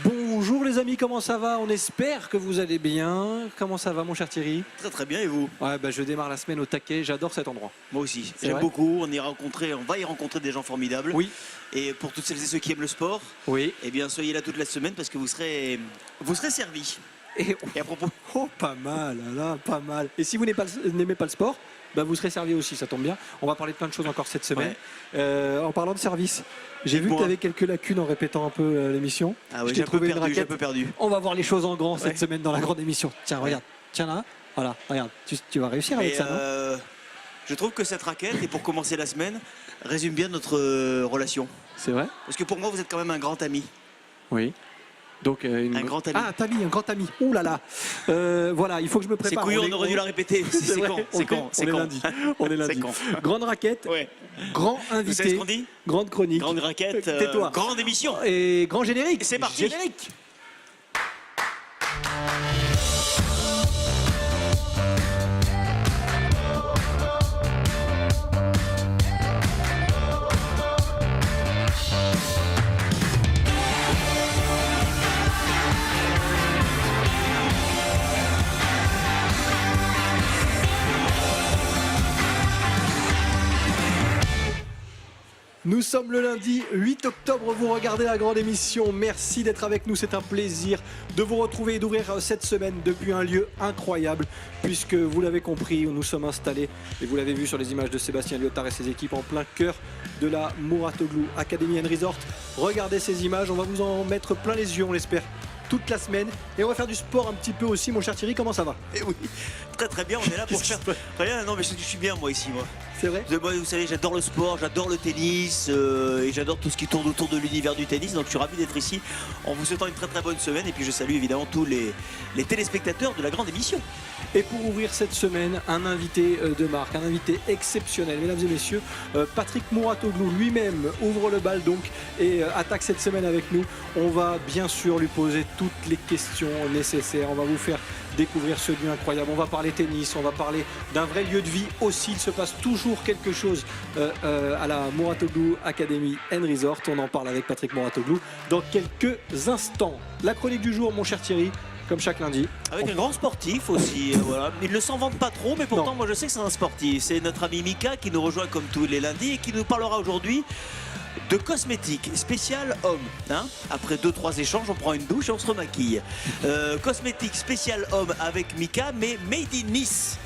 Bonjour les amis, comment ça va? On espère que vous allez bien. Comment ça va mon cher Thierry? Très très bien, et vous? Ouais, je démarre la semaine au taquet, j'adore cet endroit. Moi aussi, C'est j'aime vrai beaucoup, on va y rencontrer des gens formidables. Oui. Et pour toutes celles et ceux qui aiment le sport, Oui. eh bien soyez là toute la semaine parce que vous serez servis. Et à propos, pas mal, là, pas mal. Et si vous n'aimez pas le sport, vous serez servi aussi, ça tombe bien. On va parler de plein de choses encore cette semaine. Ouais. En parlant de service, j'ai vu que tu avais quelques lacunes en répétant un peu l'émission. Ah oui, j'ai un peu perdu. On va voir les choses en grand cette Ouais. semaine dans la grande émission. Tiens, regarde. Tiens là. Voilà, regarde. Tu vas réussir avec ça, non? Je trouve que cette raquette, et pour commencer la semaine, résume bien notre relation. C'est vrai? Parce que pour moi, vous êtes quand même un grand ami. Oui. Donc, un grand ami. Ah, un grand ami. Ouh là là. Voilà, il faut que je me C'est prépare. couillon, on aurait dû la répéter. C'est con. C'est con. On est lundi. On est lundi. Grande raquette. Ouais. Grand Vous savez ce invité. qu'on dit? Grande chronique. Grande raquette. Tais-toi. Grande émission. Et grand générique. C'est parti. Générique. Nous sommes le lundi 8 octobre, vous regardez la grande émission, merci d'être avec nous, c'est un plaisir de vous retrouver et d'ouvrir cette semaine depuis un lieu incroyable puisque vous l'avez compris, nous sommes installés et vous l'avez vu sur les images de Sébastien Liotard et ses équipes en plein cœur de la Mouratoglou Academy & Resort. Regardez ces images, on va vous en mettre plein les yeux, on l'espère, toute la semaine et on va faire du sport un petit peu aussi. Mon cher Thierry, comment ça va? Eh oui, très très bien, on est là pour faire rien. Non mais je suis bien moi ici moi. C'est vrai? Moi, vous savez, j'adore le sport, j'adore le tennis et j'adore tout ce qui tourne autour de l'univers du tennis. Donc je suis ravi d'être ici en vous souhaitant une très très bonne semaine. Et puis je salue évidemment tous les téléspectateurs de la grande émission. Et pour ouvrir cette semaine, un invité de marque, un invité exceptionnel. Mesdames et messieurs, Patrick Mouratoglou lui-même ouvre le bal donc et attaque cette semaine avec nous. On va bien sûr lui poser toutes les questions nécessaires. On va vous faire découvrir ce lieu incroyable. On va parler tennis, on va parler d'un vrai lieu de vie aussi. Il se passe toujours quelque chose à la Mouratoglou Academy & Resort. On en parle avec Patrick Mouratoglou dans quelques instants. La chronique du jour, mon cher Thierry, comme chaque lundi. Avec un grand sportif aussi, voilà. Il ne s'en vante pas trop, mais pourtant moi je sais que c'est un sportif. C'est notre ami Mika qui nous rejoint comme tous les lundis et qui nous parlera aujourd'hui de cosmétiques spécial homme. Hein, après 2-3 échanges, on prend une douche et on se remaquille. Cosmétiques spécial homme avec Mika, mais made in Nice,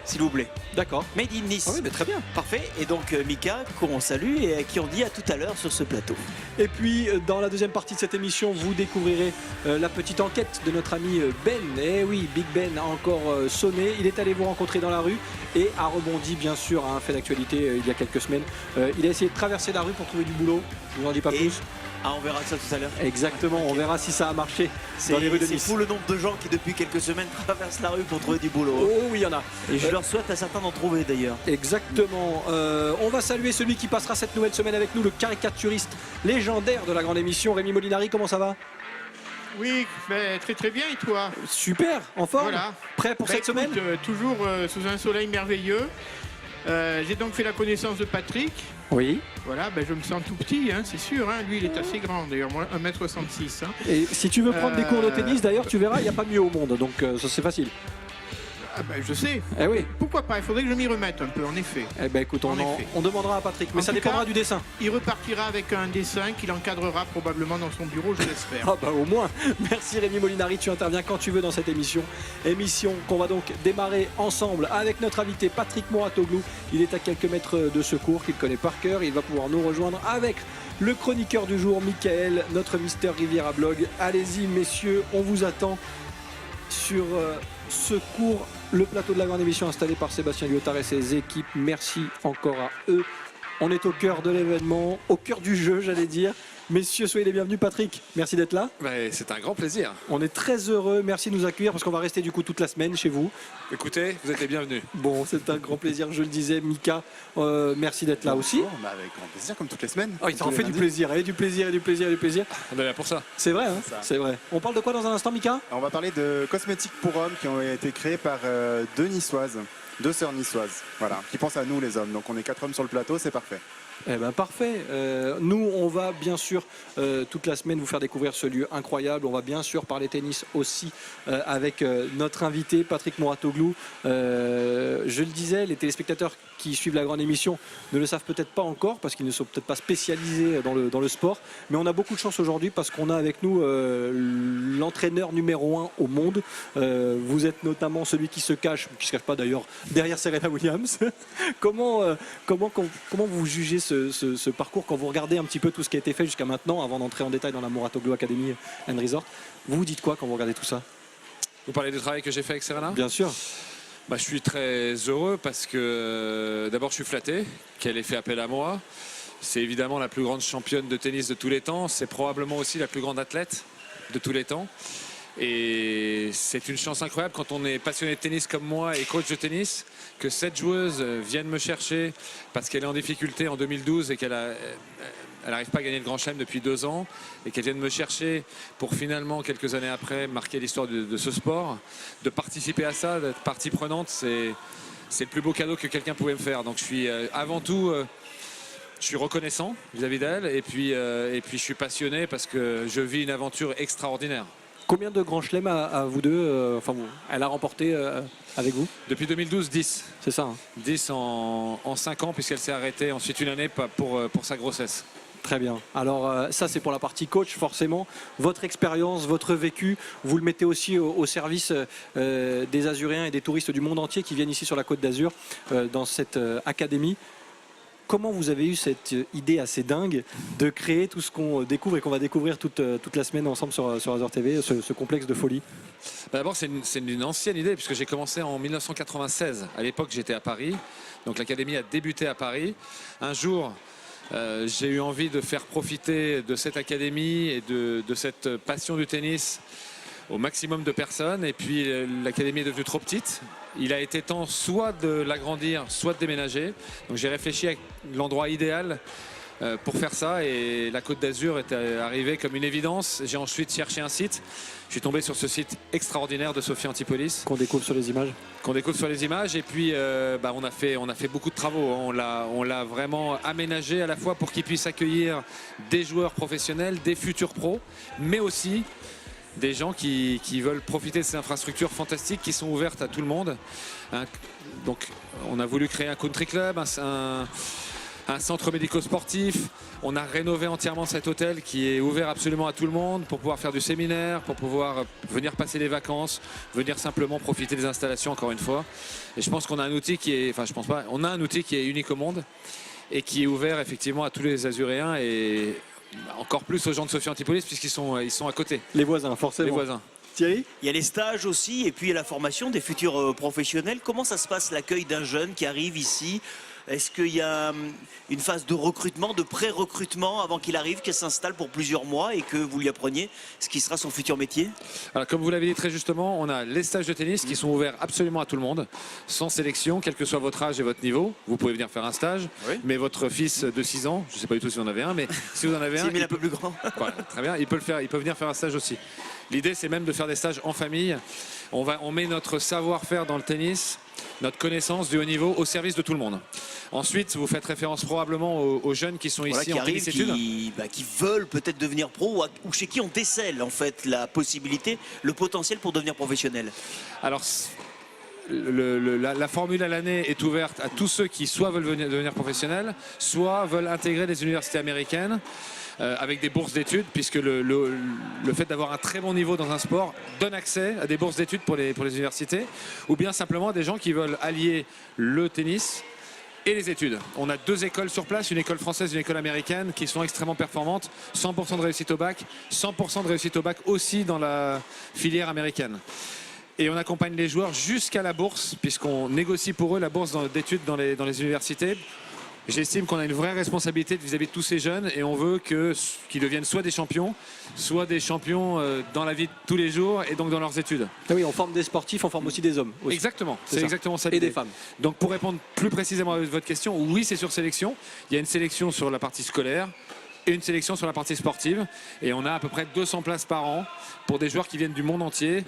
s'il vous plaît. D'accord. Made in Nice. Ah oui, mais très bien. Parfait. Et donc Mika, qu'on salue et à qui on dit à tout à l'heure sur ce plateau. Et puis dans la deuxième partie de cette émission, vous découvrirez la petite enquête de notre ami Ben. Eh oui, Big Ben a encore sonné. Il est allé vous rencontrer dans la rue et a rebondi bien sûr à un fait d'actualité il y a quelques semaines. Il a essayé de traverser la rue pour trouver du boulot. Je vous en dis pas plus. Ah, on verra ça tout à l'heure. Exactement, okay. On verra si ça a marché dans les rues de Nice. C'est fou le nombre de gens qui depuis quelques semaines traversent la rue pour trouver du boulot. Oh oui, il y en a. Et je leur souhaite à certains d'en trouver d'ailleurs. Exactement. On va saluer celui qui passera cette nouvelle semaine avec nous, le caricaturiste légendaire de la grande émission, Rémi Molinari. Comment ça va? Oui, très très bien, et toi? Super, en forme. Voilà. Prêt pour cette semaine? Toujours sous un soleil merveilleux. J'ai donc fait la connaissance de Patrick. Oui. Voilà, je me sens tout petit, hein, c'est sûr. Hein. Lui, il est assez grand, d'ailleurs, moi, 1m66. Hein. Et si tu veux prendre des cours de tennis, d'ailleurs, tu verras, il n'y a pas mieux au monde. Donc, ça, c'est facile. Ah je sais. Eh oui. Pourquoi pas? Il faudrait que je m'y remette un peu, en effet. Eh ben écoute, on demandera à Patrick, mais ça dépendra du dessin. Il repartira avec un dessin qu'il encadrera probablement dans son bureau, je l'espère. Ah au moins. Merci Rémi Molinari, tu interviens quand tu veux dans cette émission. Émission qu'on va donc démarrer ensemble avec notre invité Patrick Mouratoglou. Il est à quelques mètres de ce cours qu'il connaît par cœur. Il va pouvoir nous rejoindre avec le chroniqueur du jour, Michael, notre Mister Riviera Blog. Allez-y messieurs, on vous attend sur ce cours. Le plateau de la grande émission installé par Sébastien Liotard et ses équipes. Merci encore à eux. On est au cœur de l'événement, au cœur du jeu, j'allais dire. Messieurs, soyez les bienvenus. Patrick, merci d'être là. C'est un grand plaisir. On est très heureux. Merci de nous accueillir parce qu'on va rester du coup toute la semaine chez vous. Écoutez, vous êtes les bienvenus. Bon, c'est un grand plaisir, je le disais. Mika, merci d'être là aussi. Avec grand plaisir, comme toutes les semaines. Oh, il t'en fait du plaisir, et du plaisir, et du plaisir, et du plaisir. On est là pour ça. C'est vrai, hein, c'est vrai. On parle de quoi dans un instant, Mika? On va parler de cosmétiques pour hommes qui ont été créés par deux niçoises, deux sœurs niçoises, voilà, qui pensent à nous les hommes. Donc on est 4 hommes sur le plateau, c'est parfait. Eh ben parfait. Nous, on va bien sûr toute la semaine vous faire découvrir ce lieu incroyable. On va bien sûr parler tennis aussi avec notre invité Patrick Mouratoglou. Je le disais, les téléspectateurs qui suivent la grande émission ne le savent peut-être pas encore parce qu'ils ne sont peut-être pas spécialisés dans le sport. Mais on a beaucoup de chance aujourd'hui parce qu'on a avec nous l'entraîneur numéro 1 au monde. Vous êtes notamment celui qui se cache pas d'ailleurs, derrière Serena Williams. Comment vous jugez ce parcours quand vous regardez un petit peu tout ce qui a été fait jusqu'à maintenant avant d'entrer en détail dans la Mouratoglou Academy and Resort? Vous vous dites quoi quand vous regardez tout ça? Vous parlez du travail que j'ai fait avec Serena? Bien sûr. Je suis très heureux parce que d'abord je suis flatté qu'elle ait fait appel à moi. C'est évidemment la plus grande championne de tennis de tous les temps. C'est probablement aussi la plus grande athlète de tous les temps. Et c'est une chance incroyable quand on est passionné de tennis comme moi et coach de tennis, que cette joueuse vienne me chercher parce qu'elle est en difficulté en 2012 et qu'elle n'arrive pas à gagner le Grand Chelem depuis 2 ans et qu'elle vienne me chercher pour finalement, quelques années après, marquer l'histoire de ce sport. De participer à ça, d'être partie prenante, c'est le plus beau cadeau que quelqu'un pouvait me faire. Donc je suis avant tout... je suis reconnaissant vis-à-vis d'elle et puis je suis passionné parce que je vis une aventure extraordinaire. Combien de grands chelems à vous deux elle a remporté avec vous? Depuis 2012, 10. C'est ça, hein. 10 en 5 ans puisqu'elle s'est arrêtée ensuite une année pour sa grossesse. Très bien. Alors ça c'est pour la partie coach forcément. Votre expérience, votre vécu, vous le mettez aussi au service des Azuréens et des touristes du monde entier qui viennent ici sur la Côte d'Azur dans cette académie. Comment vous avez eu cette idée assez dingue de créer tout ce qu'on découvre et qu'on va découvrir toute la semaine ensemble sur Azur TV, ce complexe de folie? D'abord, c'est une ancienne idée puisque j'ai commencé en 1996. À l'époque, j'étais à Paris. Donc l'académie a débuté à Paris. Un jour, j'ai eu envie de faire profiter de cette académie et de cette passion du tennis au maximum de personnes, et puis l'académie est devenue trop petite. Il a été temps soit de l'agrandir, soit de déménager. Donc j'ai réfléchi à l'endroit idéal pour faire ça, et la Côte d'Azur est arrivée comme une évidence. J'ai ensuite cherché un site. Je suis tombé sur ce site extraordinaire de Sophie Antipolis. Qu'on découvre sur les images. Et puis on a fait beaucoup de travaux. On l'a vraiment aménagé à la fois pour qu'il puisse accueillir des joueurs professionnels, des futurs pros, mais aussi des gens qui veulent profiter de ces infrastructures fantastiques qui sont ouvertes à tout le monde. Donc on a voulu créer un country club, un centre médico-sportif. On a rénové entièrement cet hôtel qui est ouvert absolument à tout le monde pour pouvoir faire du séminaire, pour pouvoir venir passer les vacances, venir simplement profiter des installations encore une fois. Et je pense qu'on a un outil qui est, on a un outil qui est unique au monde et qui est ouvert effectivement à tous les Azuréens et encore plus aux gens de Sophie Antipolis puisqu'ils sont à côté. Les voisins, forcément. Les voisins. Thierry? Il y a les stages aussi et puis la formation des futurs professionnels. Comment ça se passe l'accueil d'un jeune qui arrive ici? Est-ce qu'il y a une phase de recrutement, de pré-recrutement avant qu'il arrive, qu'il s'installe pour plusieurs mois et que vous lui appreniez ce qui sera son futur métier? Alors, comme vous l'avez dit très justement, on a les stages de tennis qui sont ouverts absolument à tout le monde, sans sélection, quel que soit votre âge et votre niveau. Vous pouvez venir faire un stage, oui. Mais votre fils de 6 ans, je ne sais pas du tout si vous en avez un, mais si vous en avez un, il est un peu plus grand. Voilà, très bien, il peut venir faire un stage aussi. L'idée, c'est même de faire des stages en famille. On met notre savoir-faire dans le tennis, notre connaissance du haut niveau au service de tout le monde. Ensuite, vous faites référence probablement aux jeunes qui sont ici qui en arrivent, tennis-études. Qui veulent peut-être devenir pro ou chez qui on décèle en fait la possibilité, le potentiel pour devenir professionnel. Alors, la formule à l'année est ouverte à tous ceux qui soit veulent devenir professionnels, soit veulent intégrer les universités américaines. Avec des bourses d'études, puisque le fait d'avoir un très bon niveau dans un sport donne accès à des bourses d'études pour les universités, ou bien simplement à des gens qui veulent allier le tennis et les études. On a 2 écoles sur place, une école française et une école américaine, qui sont extrêmement performantes, 100% de réussite au bac, 100% de réussite au bac aussi dans la filière américaine. Et on accompagne les joueurs jusqu'à la bourse, puisqu'on négocie pour eux la bourse d'études dans les universités. J'estime qu'on a une vraie responsabilité vis-à-vis de tous ces jeunes et on veut qu'ils deviennent soit des champions dans la vie de tous les jours et donc dans leurs études. Ah oui, on forme des sportifs, on forme aussi des hommes. Aussi. Exactement, c'est exactement ça. Et des femmes. Donc pour répondre plus précisément à votre question, oui, c'est sur sélection. Il y a une sélection sur la partie scolaire et une sélection sur la partie sportive. Et on a à peu près 200 places par an pour des joueurs qui viennent du monde entier.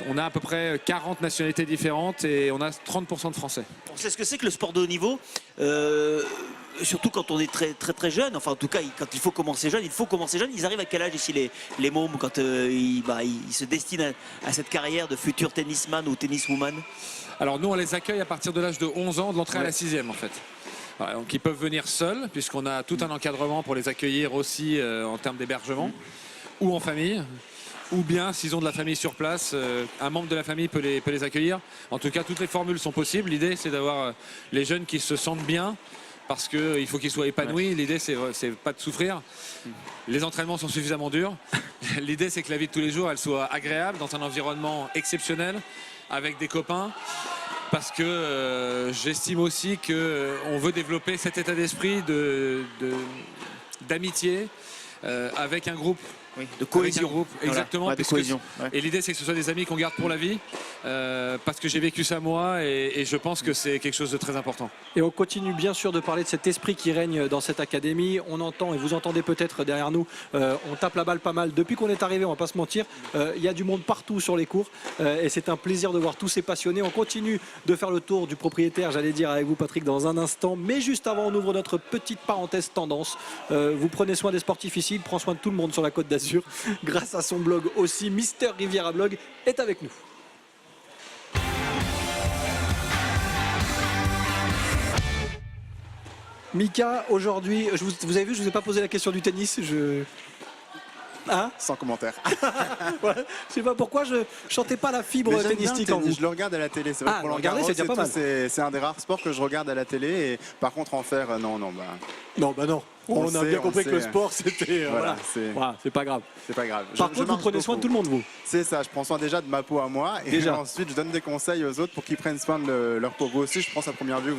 On a à peu près 40 nationalités différentes et on a 30% de Français. On sait ce que c'est que le sport de haut niveau. surtout quand on est très jeune, enfin en tout cas quand il faut commencer jeune, Ils arrivent à quel âge ici les mômes quand ils se destinent à cette carrière de futur tennisman ou tenniswoman? Alors nous on les accueille à partir de l'âge de 11 ans, de l'entrée à la 6e en fait. Voilà, donc ils peuvent venir seuls puisqu'on a tout un encadrement pour les accueillir aussi en termes d'hébergement ou en famille. Ou bien s'ils ont de la famille sur place, un membre de la famille peut les accueillir. En tout cas, toutes les formules sont possibles. L'idée, c'est d'avoir les jeunes qui se sentent bien parce qu'il faut qu'ils soient épanouis. L'idée, c'est pas de souffrir. Les entraînements sont suffisamment durs. L'idée, c'est que la vie de tous les jours, elle soit agréable dans un environnement exceptionnel avec des copains. Parce que j'estime aussi qu'on veut développer cet état d'esprit d'amitié avec un groupe. Oui, de cohésion. Groupe, exactement. Voilà, de cohésion. Et l'idée, c'est que ce soit des amis qu'on garde pour la vie, parce que j'ai vécu ça moi, et je pense que c'est quelque chose de très important. Et on continue bien sûr de parler de cet esprit qui règne dans cette académie. On entend, et vous entendez peut-être derrière nous, on tape la balle pas mal. Depuis qu'on est arrivé, on va pas se mentir, il y a du monde partout sur les cours, et c'est un plaisir de voir tous ces passionnés. On continue de faire le tour du propriétaire, j'allais dire avec vous Patrick dans un instant, mais juste avant on ouvre notre petite parenthèse tendance. Vous prenez soin des sportifs ici, il prend soin de tout le monde sur la Côte d'Azur. Grâce à son blog aussi, Mister Riviera Blog est avec nous. Mika, aujourd'hui, vous avez vu, je ne vous ai pas posé la question du tennis. Hein? Sans commentaire. Ouais, je sais pas pourquoi je chantais pas la fibre Mais j'aime bien tennistique le en tennis, vous. je le regarde à la télé. C'est vrai Ah, pour le regarder, c'est déjà pas mal. C'est un des rares sports que je regarde à la télé. Et par contre, en faire, non. Non, bah non. On a bien compris que le sport, c'était. Voilà, c'est pas grave. c'est pas grave. Par contre, vous prenez soin de tout le monde, vous. C'est ça, je prends soin déjà de ma peau à moi. Et Déjà. ensuite, je donne des conseils aux autres pour qu'ils prennent soin de leur peau. Vous aussi, je pense à première vue,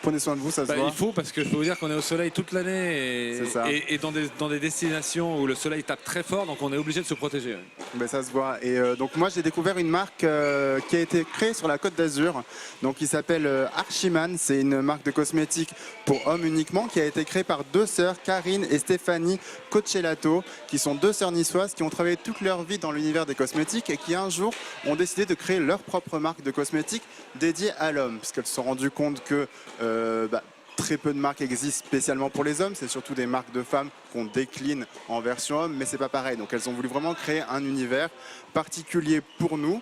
prenez soin de vous, ça se voit. Il faut, parce que je peux vous dire qu'on est au soleil toute l'année C'est ça. et dans des destinations où le soleil tape très fort, donc on est obligé de se protéger. Ben, ça se voit. Et donc moi j'ai découvert une marque qui a été créée sur la Côte d'Azur. Donc il s'appelle Archiman. C'est une marque de cosmétiques pour hommes uniquement qui a été créée par deux sœurs, Karine et Stéphanie Cochellato, qui sont deux sœurs niçoises qui ont travaillé toute leur vie dans l'univers des cosmétiques et qui un jour ont décidé de créer leur propre marque de cosmétiques dédiée à l'homme, parce qu'elles se sont rendues compte que très peu de marques existent spécialement pour les hommes. C'est surtout des marques de femmes qu'on décline en version homme, mais c'est pas pareil. Donc elles ont voulu vraiment créer un univers particulier pour nous.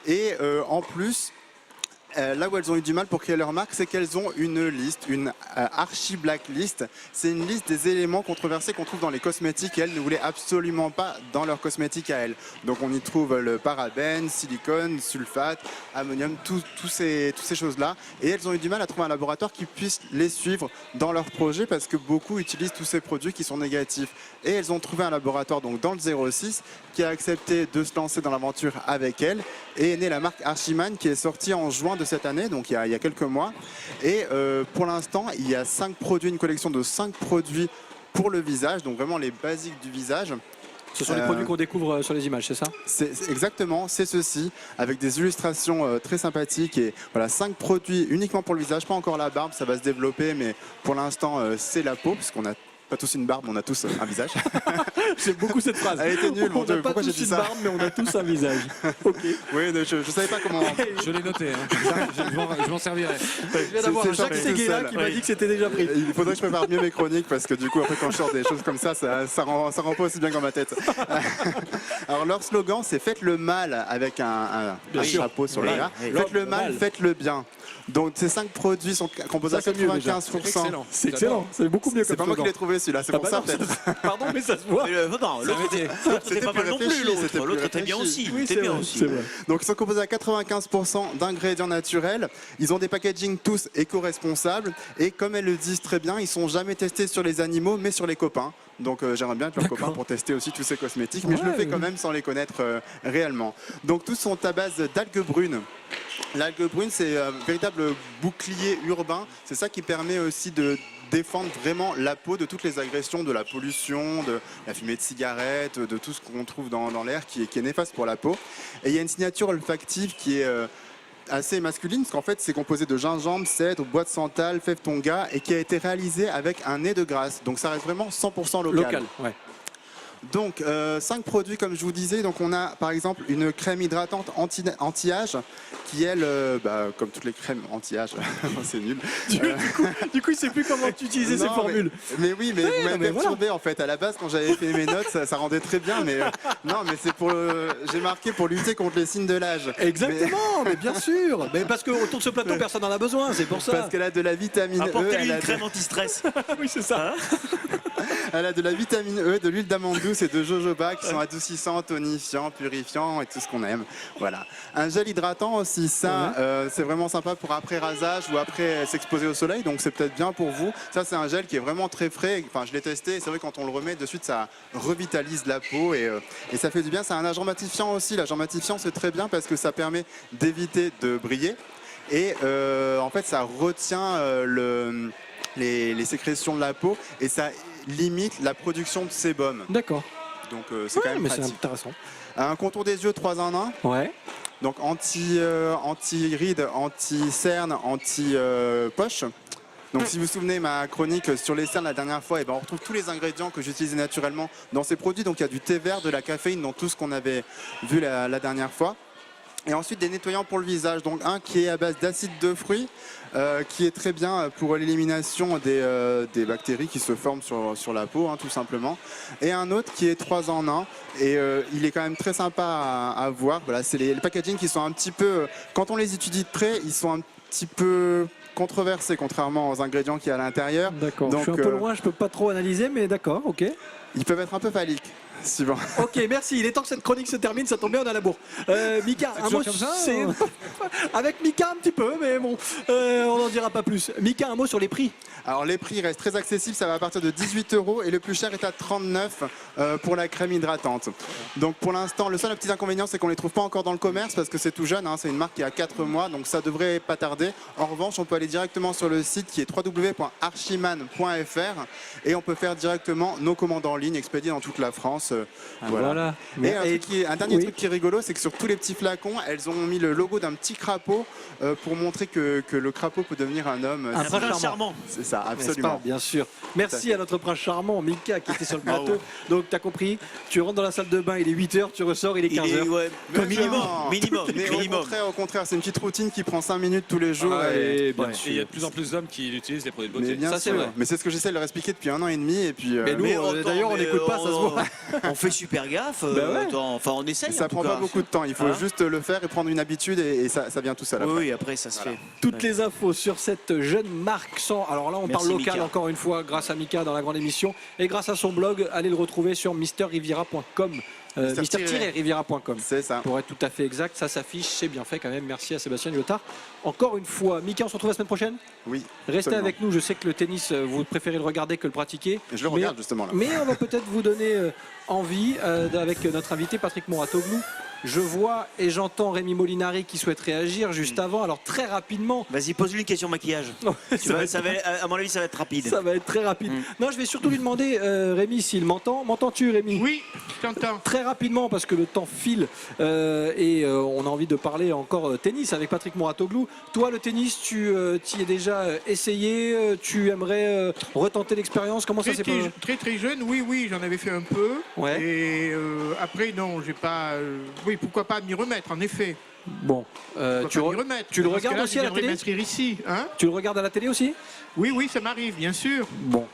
Et en plus, là où elles ont eu du mal pour créer leur marque, c'est qu'elles ont une liste, une archi blacklist. C'est une liste des éléments controversés qu'on trouve dans les cosmétiques et elles ne voulaient absolument pas dans leurs cosmétiques à elles. Donc on y trouve le parabène, silicone, sulfate, ammonium, toutes ces choses-là. Et elles ont eu du mal à trouver un laboratoire qui puisse les suivre dans leur projet parce que beaucoup utilisent tous ces produits qui sont négatifs. Et elles ont trouvé un laboratoire donc dans le 06 qui a accepté de se lancer dans l'aventure avec elles. Et est née la marque Archiman qui est sortie en juin de cette année, donc il y a quelques mois. Et pour l'instant, il y a 5 produits, une collection de 5 produits pour le visage, donc vraiment les basiques du visage. Ce sont les produits qu'on découvre sur les images, c'est ça? Exactement, c'est ceci, avec des illustrations très sympathiques. Et voilà, 5 produits uniquement pour le visage, pas encore la barbe, ça va se développer, mais pour l'instant, c'est la peau, parce qu'on a pas tous une barbe, on a tous un visage. J'aime beaucoup cette phrase. Elle était nulle, mon On Dieu, n'a pas pourquoi j'ai tous dit une ça? barbe, mais on a tous un visage. Ok. Oui, je savais pas comment. Je l'ai noté, hein. Je m'en servirai. Je viens d'avoir C'est Jacques ça, Séguéla c'est qui ça. m'a dit que c'était déjà pris. Il faudrait que je prépare mieux mes chroniques parce que du coup après quand je sors des choses comme ça rend pas aussi bien que dans ma tête. Alors leur slogan c'est faites le mal avec un chapeau sur le gars. Faites le mal, faites le bien. Donc ces 5 produits sont composés à 95%. Excellent. C'est excellent, c'est beaucoup mieux C'est comme pas moi qui slogan. l'ai trouvé celui-là, c'est Ah pour bah ça non, peut-être. Pardon, mais ça se voit. Non, l'autre était pas mal non plus. L'autre était bien aussi. Oui, Était c'est bien vrai, aussi. c'est vrai. Donc ils sont composés à 95% d'ingrédients naturels. Ils ont des packaging tous éco-responsables. Et comme elles le disent très bien, ils sont jamais testés sur les animaux mais sur les copains. Donc j'aimerais bien être leur copain pour tester aussi tous ces cosmétiques. Mais je le fais quand même sans les connaître réellement. Donc tous sont à base d'algues brunes. L'algue brune, c'est un véritable bouclier urbain. C'est ça qui permet aussi de défendre vraiment la peau de toutes les agressions, de la pollution, de la fumée de cigarette, de tout ce qu'on trouve dans l'air qui est néfaste pour la peau. Et il y a une signature olfactive qui est assez masculine, parce qu'en fait c'est composé de gingembre, cèdre, bois de santal, fève tonga et qui a été réalisé avec un nez de grasse. Donc ça reste vraiment 100% local. Ouais. Donc 5 produits comme je vous disais. Donc on a par exemple une crème hydratante anti-âge qui elle, comme toutes les crèmes anti-âge, c'est nul. Du coup, il sait plus comment utiliser ces Non, formules. Mais oui, mais vous m'avez mais perturbé en fait. À la base, quand j'avais fait mes notes, ça rendait très bien. Mais non, mais c'est j'ai marqué pour lutter contre les signes de l'âge. Exactement, mais bien sûr. Mais parce qu'autour de ce plateau, personne n'en a besoin, c'est pour ça. Parce qu'elle a de la vitamine E. Apportez-lui Elle a une crème anti-stress. Oui, c'est ça. Elle a de la vitamine E, de l'huile d'amande douce et de jojoba qui sont adoucissants, tonifiants, purifiants et tout ce qu'on aime. Voilà. Un gel hydratant aussi, ça, c'est vraiment sympa pour après rasage ou après s'exposer au soleil. Donc c'est peut-être bien pour vous. Ça, c'est un gel qui est vraiment très frais. Enfin, je l'ai testé. C'est vrai quand on le remet de suite, ça revitalise la peau et ça fait du bien. C'est un agent matifiant aussi. L'agent matifiant, c'est très bien parce que ça permet d'éviter de briller et en fait, ça retient les sécrétions de la peau et ça limite la production de sébum. D'accord. Donc c'est quand même mais c'est pratique. intéressant. Un contour des yeux 3 en 1. Ouais. Donc anti-rides, anti-cerne, anti-poche. Donc si vous vous souvenez ma chronique sur les cernes la dernière fois, on retrouve tous les ingrédients que j'utilisais naturellement dans ces produits. Donc il y a du thé vert, de la caféine, dans tout ce qu'on avait vu la dernière fois. Et ensuite des nettoyants pour le visage. Donc un qui est à base d'acide de fruits, qui est très bien pour l'élimination des bactéries qui se forment sur la peau, tout simplement. Et un autre qui est 3 en 1. Et il est quand même très sympa à voir. Voilà, c'est les packaging qui sont un petit peu, quand on les étudie de près, ils sont un petit peu controversés contrairement aux ingrédients qu'il y a à l'intérieur. D'accord. Donc, je suis un peu loin, je peux pas trop analyser, mais d'accord, ok. Ils peuvent être un peu phalliques. Suivant. Ok, merci. Il est temps que cette chronique se termine. Ça tombe bien, on a la bourre. Mika, un mot comme ça, avec Mika un petit peu, mais bon, on n'en dira pas plus. Mika, un mot sur les prix. Alors les prix restent très accessibles, ça va à partir de 18 € et le plus cher est à 39 pour la crème hydratante. Donc pour l'instant, le seul petit inconvénient, c'est qu'on ne les trouve pas encore dans le commerce parce que c'est tout jeune, c'est une marque qui a 4 mois, donc ça devrait pas tarder. En revanche, on peut aller directement sur le site qui est www.archiman.fr et on peut faire directement nos commandes en ligne expédiées dans toute la France. Voilà. Et un dernier truc qui est rigolo, c'est que sur tous les petits flacons, elles ont mis le logo d'un petit crapaud pour montrer que le crapaud peut devenir un homme. Un prince charmant. C'est ça, N'est-ce absolument. pas, bien sûr. Merci à notre prince charmant, Mika, qui était sur le plateau. Donc, tu as compris, tu rentres dans la salle de bain, il est 8h, tu ressors, il est 15h. Minimum. Au contraire, c'est une petite routine qui prend 5 minutes tous les jours. Et Et il y a de plus en plus d'hommes qui utilisent les produits de beauté. Mais bien Ça, c'est sûr. vrai. Mais c'est ce que j'essaie de leur expliquer depuis 1 an et demi. Et puis, Mais nous, d'ailleurs, on n'écoute pas, ça se voit. On fait super gaffe. ouais. Enfin, on essaye. ça en tout prend cas. pas beaucoup de temps. Il faut juste le faire et prendre une habitude et ça vient tout seul. Oui, après ça se fait. Toutes les infos sur cette jeune marque sans. Alors là, on Merci, parle local Mika. encore une fois, grâce à Mika dans la grande émission et grâce à son blog. Allez le retrouver sur misterriviera.com. Mister-riviera.com. C'est ça. Pour être tout à fait exact, ça s'affiche, c'est bien fait quand même. Merci à Sébastien Lyotard. Encore une fois, Mika, on se retrouve la semaine prochaine. Oui. Restez absolument. avec nous. Je sais que le tennis, vous préférez le regarder que le pratiquer. Et je le Mais- regarde justement là. Mais on va peut-être vous donner envie avec notre invité Patrick Mouratoglou. Je vois et j'entends Rémi Molinari qui souhaite réagir juste avant. Alors très rapidement, Vas-y, pose-lui une question maquillage. À mon avis, ça va être rapide. ça va être très rapide. Non, je vais surtout lui demander, Rémi, s'il m'entend. M'entends-tu, Rémi? Oui, je t'entends. Très rapidement, parce que le temps file et on a envie de parler encore tennis avec Patrick Mouratoglou. Toi, le tennis, tu t'y es déjà essayé, tu aimerais retenter l'expérience. Comment ça s'est passé? Très jeune, oui, j'en avais fait un peu. Ouais. Et après, non, j'ai pas. Oui, pourquoi pas m'y remettre, en effet. Bon, Pourquoi pas m'y remettre. tu le Dans ce regardes cas-là, aussi à la je viendrai télé? m'inscrire ici, hein. Tu le regardes à la télé aussi? Oui, ça m'arrive, bien sûr. Bon.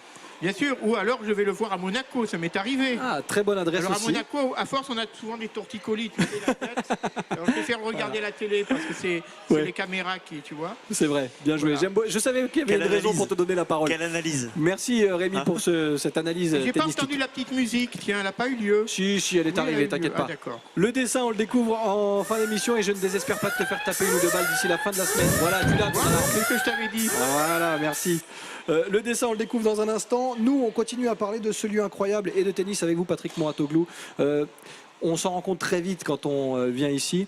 Bien sûr. Ou alors, je vais le voir à Monaco, ça m'est arrivé. Ah, très bonne adresse Alors à aussi. Monaco, à force, on a souvent des torticolis. Tu sais, la tête. Alors, je préfère regarder la télé parce que c'est Ouais. les caméras qui, tu vois. C'est vrai, bien joué. Voilà. Je savais qu'il y avait Quelle une raison analyse. pour te donner la parole. Quelle analyse. Merci Rémi pour cette analyse J'ai pas tennistique. entendu la petite musique. Tiens, elle n'a pas eu lieu. Si, elle est Oui, arrivée, elle a eu t'inquiète lieu. pas. Ah, d'accord. Le dessin, on le découvre en fin d'émission et je ne désespère pas de te faire taper une ou deux balles d'ici la fin de la semaine. Voilà, tu l'as. Voilà, c'est ce que je t'avais dit. Voilà, merci. Le dessin, on le découvre dans un instant. Nous, on continue à parler de ce lieu incroyable et de tennis avec vous, Patrick Mouratoglou. On s'en rend compte très vite quand on vient ici.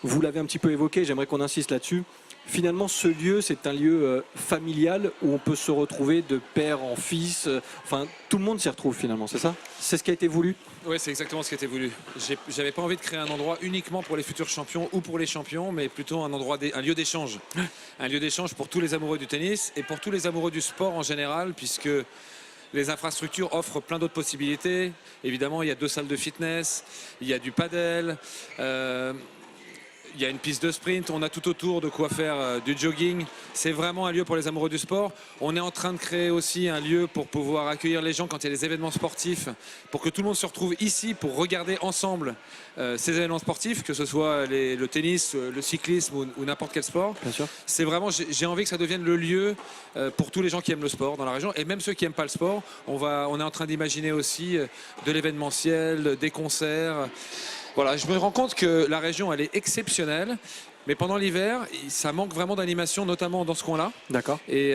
Vous l'avez un petit peu évoqué, j'aimerais qu'on insiste là-dessus. Finalement, ce lieu, c'est un lieu familial où on peut se retrouver de père en fils. Enfin, tout le monde s'y retrouve finalement, c'est ça? C'est ce qui a été voulu? Oui, c'est exactement ce qui était voulu. J'avais pas envie de créer un endroit uniquement pour les futurs champions ou pour les champions, mais plutôt un lieu d'échange. Un lieu d'échange pour tous les amoureux du tennis et pour tous les amoureux du sport en général, puisque les infrastructures offrent plein d'autres possibilités. Évidemment, il y a 2 salles de fitness, il y a du padel, il y a une piste de sprint, on a tout autour de quoi faire du jogging. C'est vraiment un lieu pour les amoureux du sport. On est en train de créer aussi un lieu pour pouvoir accueillir les gens quand il y a des événements sportifs, pour que tout le monde se retrouve ici pour regarder ensemble ces événements sportifs, que ce soit le tennis, le cyclisme ou n'importe quel sport. Bien sûr. C'est vraiment, j'ai envie que ça devienne le lieu pour tous les gens qui aiment le sport dans la région, et même ceux qui n'aiment pas le sport. On est en train d'imaginer aussi de l'événementiel, des concerts. Voilà, je me rends compte que la région, elle est exceptionnelle, mais pendant l'hiver, ça manque vraiment d'animation, notamment dans ce coin-là. D'accord. Et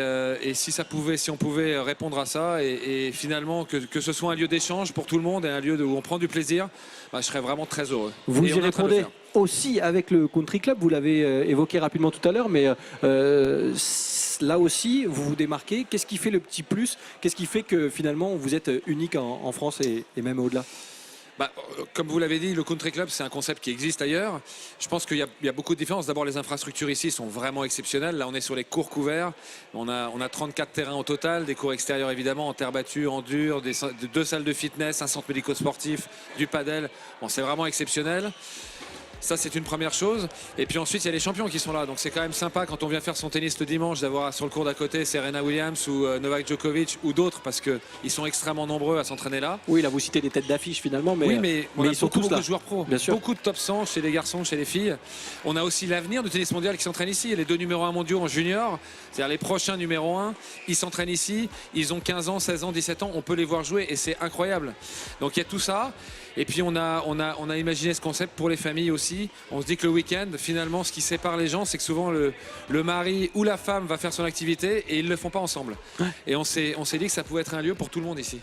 si on pouvait répondre à ça, et finalement que ce soit un lieu d'échange pour tout le monde et un lieu où on prend du plaisir, bah, je serais vraiment très heureux. Vous Et on y est en train de le répondez faire. aussi avec le Country Club, vous l'avez évoqué rapidement tout à l'heure, mais là aussi, vous vous démarquez. Qu'est-ce qui fait le petit plus? Qu'est-ce qui fait que finalement vous êtes unique en France et même au-delà? Bah, comme vous l'avez dit, le Country Club, c'est un concept qui existe ailleurs. Je pense qu'il y a beaucoup de différences. D'abord, les infrastructures ici sont vraiment exceptionnelles. Là, on est sur les cours couverts. On a 34 terrains au total, des cours extérieurs évidemment, en terre battue, en dur, 2 salles de fitness, un centre médico-sportif, du padel. Bon, c'est vraiment exceptionnel. Ça, c'est une première chose. Et puis ensuite, il y a les champions qui sont là. Donc c'est quand même sympa quand on vient faire son tennis le dimanche d'avoir sur le cours d'à côté Serena Williams ou Novak Djokovic ou d'autres, parce qu'ils sont extrêmement nombreux à s'entraîner là. Oui, là vous citez des têtes d'affiche finalement, mais, Oui, mais on a ils sont beaucoup, tous beaucoup là. de joueurs pros. Bien sûr. Beaucoup de top 100 chez les garçons, chez les filles. On a aussi l'avenir du tennis mondial qui s'entraîne ici. Il y a les 2 numéros 1 mondiaux en junior, c'est-à-dire les prochains numéros 1. Ils s'entraînent ici. Ils ont 15 ans, 16 ans, 17 ans. On peut les voir jouer et c'est incroyable. Donc il y a tout ça. Et puis on a imaginé ce concept pour les familles aussi. On se dit que le week-end, finalement, ce qui sépare les gens, c'est que souvent le mari ou la femme va faire son activité et ils ne le font pas ensemble. Et on s'est dit que ça pouvait être un lieu pour tout le monde ici.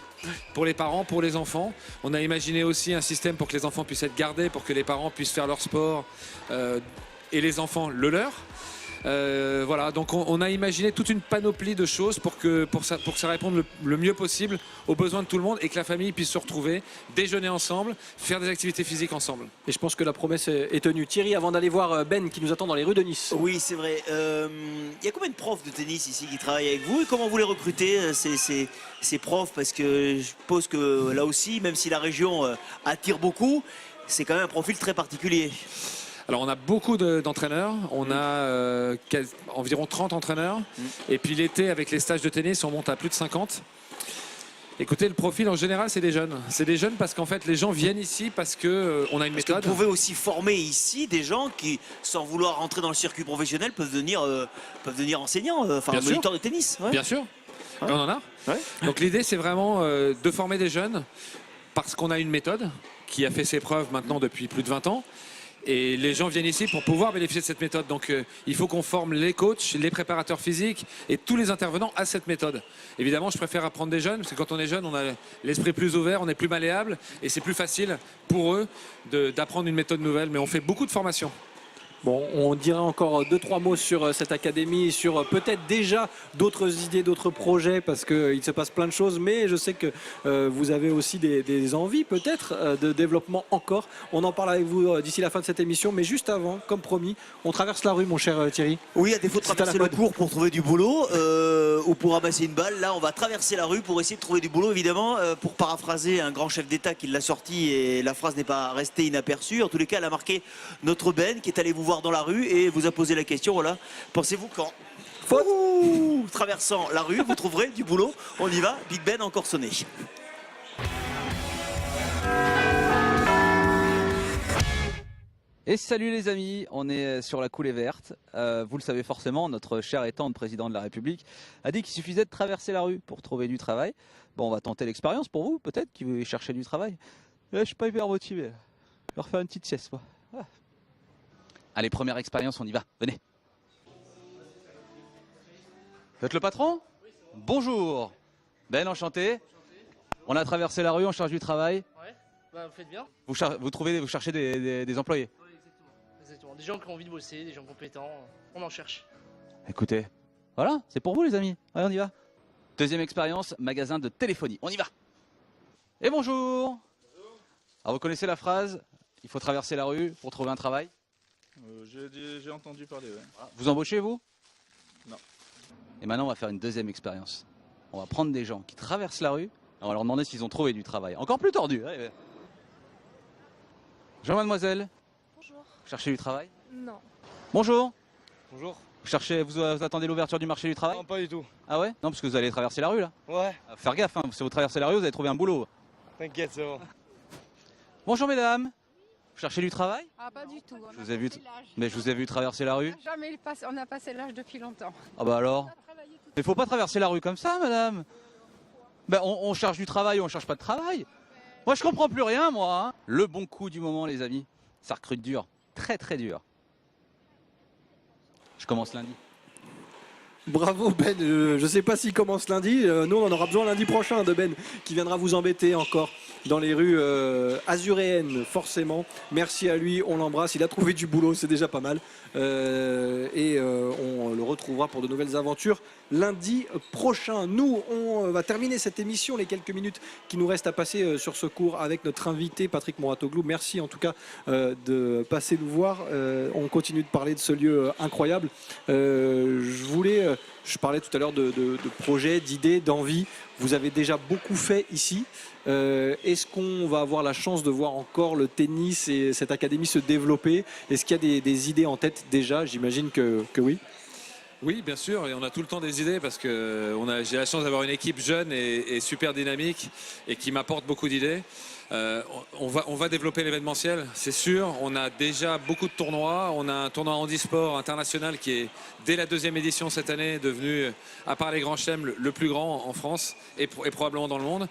Pour les parents, pour les enfants. On a imaginé aussi un système pour que les enfants puissent être gardés, pour que les parents puissent faire leur sport et les enfants le leur. Voilà, donc on a imaginé toute une panoplie de choses pour que ça réponde le mieux possible aux besoins de tout le monde et que la famille puisse se retrouver, déjeuner ensemble, faire des activités physiques ensemble. Et je pense que la promesse est tenue. Thierry, avant d'aller voir Ben qui nous attend dans les rues de Nice. Oui, c'est vrai. Il y a combien de profs de tennis ici qui travaillent avec vous et comment vous les recrutez ces profs? Parce que je suppose que là aussi, même si la région attire beaucoup, c'est quand même un profil très particulier. Alors on a beaucoup d'entraîneurs, on a environ 30 entraîneurs, et puis l'été avec les stages de tennis on monte à plus de 50. Écoutez, le profil en général c'est des jeunes. C'est des jeunes parce qu'en fait les gens viennent ici parce qu'on a une Parce que méthode. vous pouvez aussi former ici des gens qui, sans vouloir rentrer dans le circuit professionnel, peuvent devenir enseignants, enfin Bien sûr. moniteurs de tennis. Ouais. Bien sûr, on en a. Ouais. Donc l'idée c'est vraiment de former des jeunes parce qu'on a une méthode qui a fait ses preuves maintenant depuis plus de 20 ans. Et les gens viennent ici pour pouvoir bénéficier de cette méthode. Donc il faut qu'on forme les coachs, les préparateurs physiques et tous les intervenants à cette méthode. Évidemment, je préfère apprendre des jeunes, parce que quand on est jeune, on a l'esprit plus ouvert, on est plus malléable et c'est plus facile pour eux d'apprendre une méthode nouvelle. Mais on fait beaucoup de formations. Bon, on dira encore 2-3 mots sur cette académie, sur peut-être déjà d'autres idées, d'autres projets, parce qu'il se passe plein de choses, mais je sais que vous avez aussi des envies peut-être de développement encore. On en parle avec vous d'ici la fin de cette émission, mais juste avant, comme promis, on traverse la rue, mon cher Thierry. Oui, à défaut de C'est à la traverser le mode. cours pour trouver du boulot ou pour ramasser une balle, là on va traverser la rue pour essayer de trouver du boulot, évidemment, pour paraphraser un grand chef d'État qui l'a sorti et la phrase n'est pas restée inaperçue. En tous les cas, elle a marqué notre Ben qui est allé vous voir dans la rue et vous a posé la question, voilà, pensez-vous qu'en traversant la rue, vous trouverez du boulot? On y va, Big Ben a encore sonné. Et salut les amis, on est sur la coulée verte. Vous le savez forcément, notre cher et tendre président de la République a dit qu'il suffisait de traverser la rue pour trouver du travail. Bon, on va tenter l'expérience pour vous, peut-être, qui veut chercher du travail. Là, je suis pas hyper motivé. Je vais refaire une petite sieste, moi. Ah. Allez, première expérience, on y va. Venez. Vous êtes le patron? Bonjour. Ben, enchanté. On a traversé la rue, on cherche du travail. Ouais, bah vous faites bien. Vous cherchez des employés. Oui, exactement. Des gens qui ont envie de bosser, des gens compétents, on en cherche. Écoutez, voilà, c'est pour vous les amis. Allez, on y va. Deuxième expérience, magasin de téléphonie. On y va. Et bonjour. Alors vous connaissez la phrase, il faut traverser la rue pour trouver un travail? J'ai entendu parler, ouais. Vous embauchez vous? Non. Et maintenant on va faire une deuxième expérience. On va prendre des gens qui traversent la rue. On va leur demander s'ils ont trouvé du travail. Encore plus tordu. Ouais. Bonjour mademoiselle. Bonjour. Vous cherchez du travail? Non. Bonjour. Bonjour. Vous attendez l'ouverture du marché du travail? Non, pas du tout. Ah ouais? Non, parce que vous allez traverser la rue là. Ouais, Faire gaffe, hein. Si vous traversez la rue, vous allez trouver un boulot. t'inquiète, c'est bon. Bonjour mesdames. Vous cherchez du travail? Ah, pas du tout. Je vous ai vu, mais je vous ai vu traverser la rue. On a passé l'âge depuis longtemps. Ah bah alors? Il faut pas traverser la rue comme ça, madame. Ben on cherche du travail ou on cherche pas de travail. Moi je comprends plus rien, moi. Hein. Le bon coup du moment, les amis. Ça recrute dur, très très dur. Je commence lundi. Bravo Ben, je ne sais pas s'il commence lundi, nous on en aura besoin lundi prochain de Ben qui viendra vous embêter encore dans les rues azuréennes forcément. Merci à lui, on l'embrasse, il a trouvé du boulot, c'est déjà pas mal. On le retrouvera pour de nouvelles aventures lundi prochain. Nous, on va terminer cette émission, les quelques minutes qui nous restent à passer sur ce cours avec notre invité Patrick Mouratoglou. Merci en tout cas de passer nous voir. On continue de parler de ce lieu incroyable. Je parlais tout à l'heure de projets, d'idées, d'envie. Vous avez déjà beaucoup fait ici. Est-ce qu'on va avoir la chance de voir encore le tennis et cette académie se développer? Est-ce qu'il y a des idées en tête déjà? J'imagine que oui. Oui, bien sûr, et on a tout le temps des idées parce que j'ai la chance d'avoir une équipe jeune et super dynamique et qui m'apporte beaucoup d'idées. On va développer l'événementiel, c'est sûr. On a déjà beaucoup de tournois. On a un tournoi handisport international qui est, dès la 2e édition cette année, devenu, à part les grands chelems, le plus grand en France et probablement dans le monde.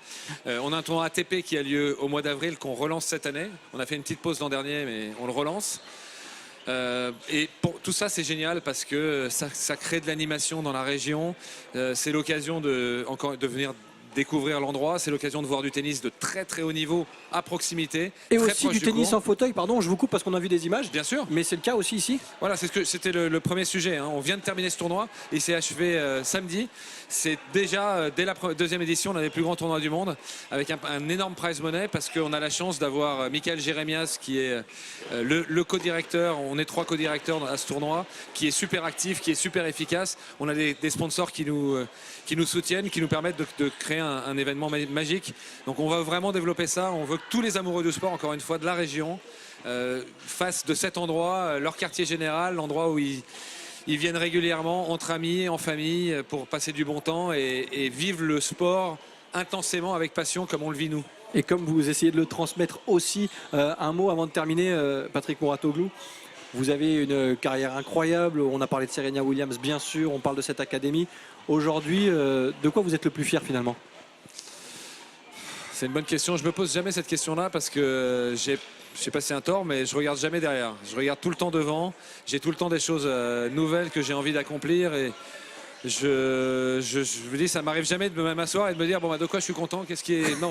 On a un tournoi ATP qui a lieu au mois d'avril, qu'on relance cette année. On a fait une petite pause l'an dernier, mais on le relance. Et pour tout ça, c'est génial parce que ça crée de l'animation dans la région. C'est l'occasion de venir découvrir l'endroit, c'est l'occasion de voir du tennis de très très haut niveau à proximité. Et aussi du tennis en fauteuil, pardon, je vous coupe parce qu'on a vu des images. Bien sûr. Mais c'est le cas aussi ici. Voilà, c'était le premier sujet. Hein. On vient de terminer ce tournoi, il s'est achevé samedi. C'est déjà, dès la 2e édition, l'un des plus grands tournois du monde, avec un énorme prize money parce qu'on a la chance d'avoir Michael Jérémias qui est le co-directeur, on est 3 co-directeurs à ce tournoi, qui est super actif, qui est super efficace. On a des sponsors qui nous soutiennent, qui nous permettent de créer un événement magique. Donc on va vraiment développer ça. On veut que tous les amoureux du sport, encore une fois, de la région, fassent de cet endroit leur quartier général, l'endroit où ils viennent régulièrement entre amis, en famille, pour passer du bon temps et vivre le sport intensément avec passion comme on le vit nous. Et comme vous essayez de le transmettre aussi, un mot avant de terminer, Patrick Mouratoglou. Vous avez une carrière incroyable, on a parlé de Serena Williams bien sûr, on parle de cette académie. Aujourd'hui, de quoi vous êtes le plus fier finalement? C'est une bonne question, je me pose jamais cette question-là parce que je sais pas si c'est un tort, mais je regarde jamais derrière. Je regarde tout le temps devant, j'ai tout le temps des choses nouvelles que j'ai envie d'accomplir et je me dis, ça m'arrive jamais de m'asseoir et de me dire bon bah de quoi je suis content, qu'est-ce qui est non.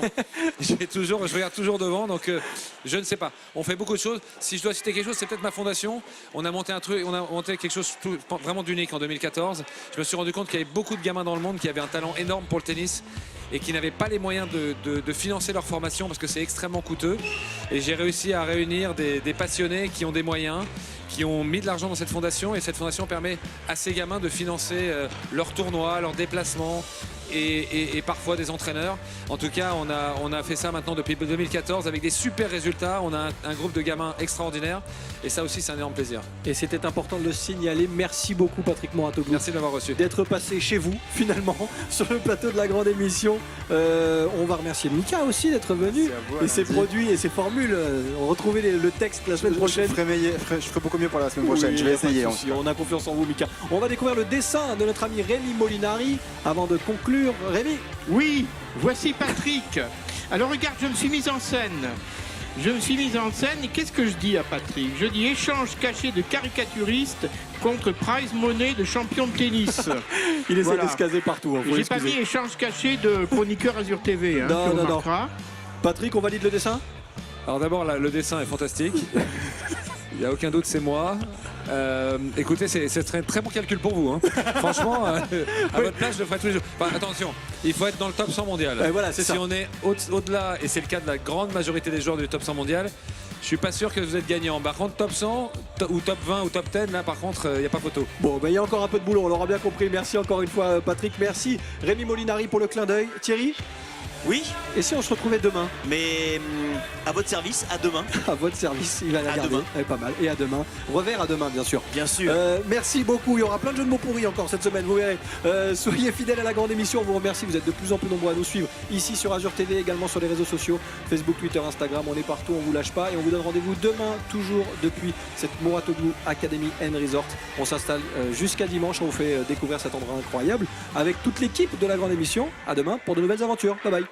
je regarde toujours devant, donc je ne sais pas. On fait beaucoup de choses. Si je dois citer quelque chose, c'est peut-être ma fondation. On a monté quelque chose vraiment d'unique en 2014. Je me suis rendu compte qu'il y avait beaucoup de gamins dans le monde qui avaient un talent énorme pour le tennis et qui n'avaient pas les moyens de financer leur formation parce que c'est extrêmement coûteux. Et j'ai réussi à réunir des passionnés qui ont des moyens, qui ont mis de l'argent dans cette fondation et cette fondation permet à ces gamins de financer leurs tournois, leurs déplacements et parfois des entraîneurs. En tout cas, on a fait ça maintenant depuis 2014 avec des super résultats. On a un groupe de gamins extraordinaires et ça aussi c'est un énorme plaisir. Et c'était important de le signaler. Merci beaucoup Patrick Mouratoglou. Merci de m'avoir reçu. D'être passé chez vous finalement sur le plateau de la grande émission. On va remercier Mika aussi d'être venu et ses produits et ses formules. Retrouvez le texte la semaine prochaine. Je ferai beaucoup mieux pour la semaine prochaine, je vais essayer. On a confiance en vous Mika. On va découvrir le dessin de notre ami Rémi Molinari avant de conclure. Rémi. Oui, voici Patrick. Alors regarde, je me suis mise en scène. Et qu'est-ce que je dis à Patrick? Je dis échange caché de caricaturiste contre prize money de champion de tennis. Il essaie de se caser partout. J'ai pas mis échange caché de chroniqueur Azur TV. Hein, non. Patrick, on valide le dessin? Alors d'abord, le dessin est fantastique. Il n'y a aucun doute, c'est moi. Écoutez, c'est un très bon calcul pour vous. Hein. Franchement, à votre place, je le ferai tous les jours. Enfin, attention, il faut être dans le top 100 mondial. Voilà, si on est au-delà, et c'est le cas de la grande majorité des joueurs du top 100 mondial, Je suis pas sûr que vous êtes gagnant. Par contre, top 100 ou top 20 ou top 10, là par contre, il n'y a pas photo. Bon, il y a encore un peu de boulot, on l'aura bien compris. Merci encore une fois, Patrick. Merci Rémi Molinari pour le clin d'œil. Thierry, Oui, et si on se retrouvait demain? mais à votre service, à demain. À votre service, il va la À garder. demain. Pas mal. Et à demain. Revers à demain, bien sûr. Bien sûr. Merci beaucoup. Il y aura plein de jeux de mots pourris encore cette semaine, vous verrez. Soyez fidèles à la grande émission. On vous remercie. Vous êtes de plus en plus nombreux à nous suivre ici sur Azure TV, également sur les réseaux sociaux Facebook, Twitter, Instagram. On est partout. On vous lâche pas. Et on vous donne rendez-vous demain, toujours depuis cette Mouratoglou Academy and Resort. On s'installe jusqu'à dimanche. On vous fait découvrir cet endroit incroyable avec toute l'équipe de la grande émission. À demain pour de nouvelles aventures. Bye bye.